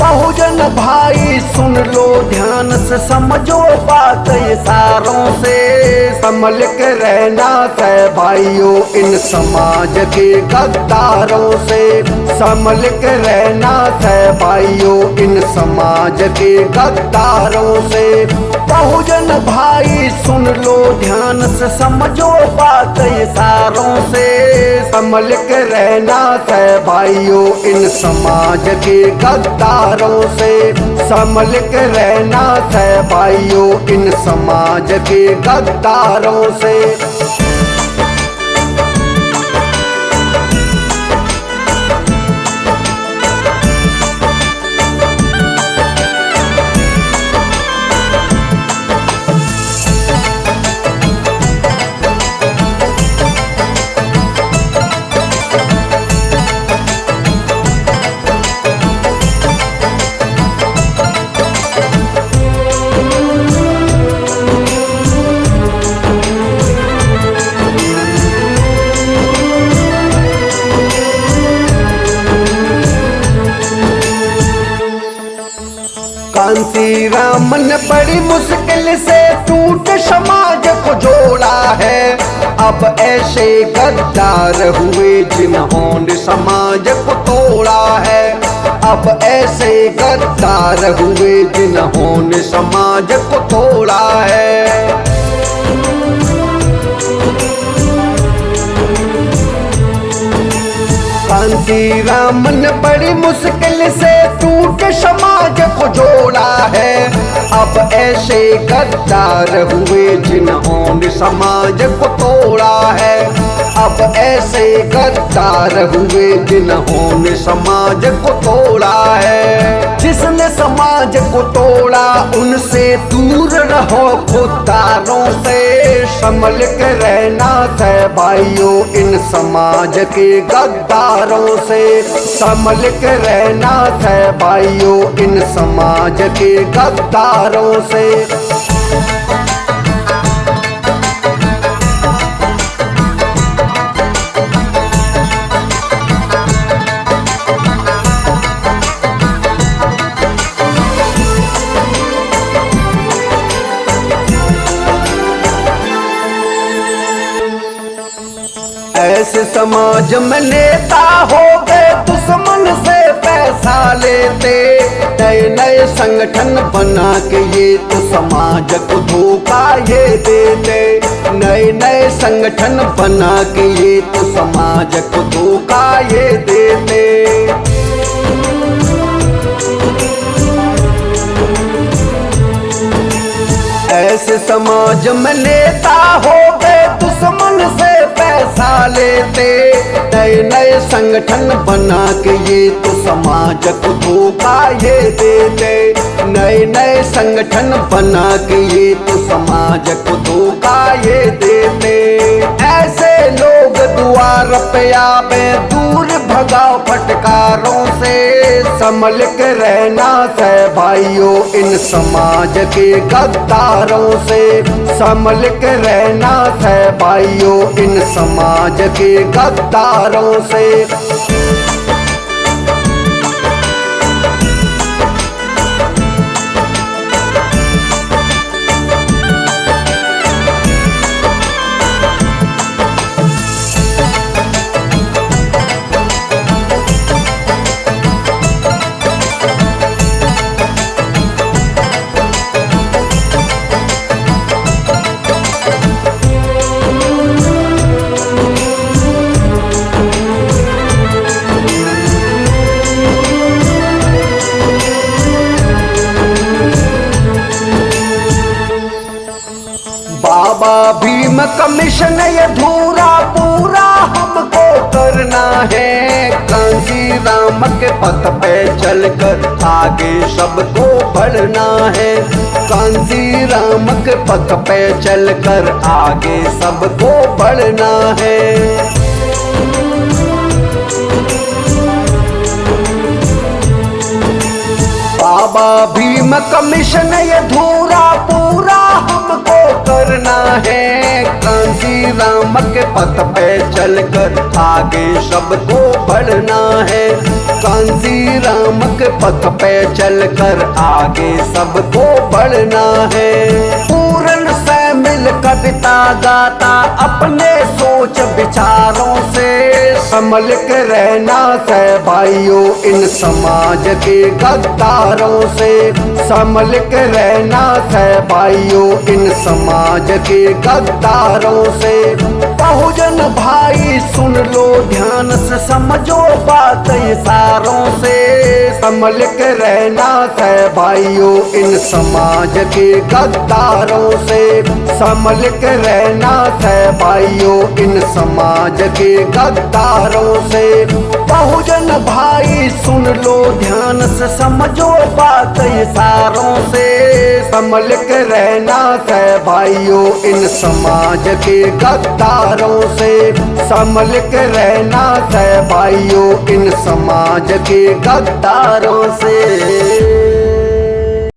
बहुजन भाई सुन लो ध्यान से, समझो बात इशारों से। संभल के रहना है भाइयों इन समाज के गद्दारों से। संभल के रहना है भाइयों इन समाज के गद्दारों से। बहुजन भाई सुन लो ध्यान से, समझो बात इशारों से। संभल के रहना है भाइयों इन समाज के गद्दारों से। संभल के रहना है भाइयों इन समाज के गद्दारों से। कांसी रामन बड़ी मुश्किल से टूट समाज को जोड़ा है। अब ऐसे गद्दार हुए जिन्होंने समाज को तोड़ा है। अब ऐसे गद्दार हुए जिन्होंने समाज को तोड़ा है। कांसी रामन बड़ी मुश्किल से टूट समाज को जोड़ा है। अब ऐसे गद्दार हुए जिन्होंने समाज को तोड़ा है। अब ऐसे गद्दार हुए जिन्होंने समाज को तोड़ा है। जिसने समाज को तोड़ा उनसे दूर रहो खुदारों से। संभल के रहना है भाइयों इन समाज के गद्दारों से। संभल के रहना है भाइयों इन समाज के गद्दारों से। ऐसे समाज में नेता हो गए दुश्मन से पैसा लेते। नए नए संगठन बना के ये तो समाज को धोखा ये देते। नए नए संगठन बना के ये तो समाज को धोखा ये देते। ऐसे समाज में नेता हो गए दुश्मन से पैसा लेते। नए नए संगठन बना के ये तो समाज को धोखा ये देते। नए नए संगठन बना के ये तो समाज को धोखा ये देते। ऐसे लोग द्वार पे आवे दूर भगाओ फटकारों से। संभल के रहना है भाइयों इन समाज के गद्दारों से। संभल के रहना है भाइयों इन समाज के गद्दारों से। बाबा भीम कमीशन अधूरा पूरा हमको करना है। कांसी राम के पथ पे चलकर आगे सबको बढ़ना है। कांसी राम के पथ पे चलकर आगे सबको बढ़ना है। बाबा भीम कमीशन अधूरा पूरा हमको करना है। कांसी राम के पथ पे चलकर आगे सबको बढ़ना है। कांसी राम के पथ पे चलकर आगे सबको बढ़ना है। पूर्ण से मिल कविता गाता अपने सोच विचारों से, संभल के रहना से भाइयों इन समाज के गद्दारों से, संभल के रहना से भाइयों इन समाज के गद्दारों से। बहुजन भाई सुन लो ध्यान से, समझो बात इशारों से, संभल के रहना से भाइयों इन समाज के गद्दारों से, संभल के रहना से भाइयों इन समाज के गद्दारों से। बहुजन भाई सुन लो ध्यान से, समझो बात इशारों से, संभल के रहना से भाइयों इन समाज के गद्दारों से, संभल के रहना से भाइयों इन समाज के गद्दारों से।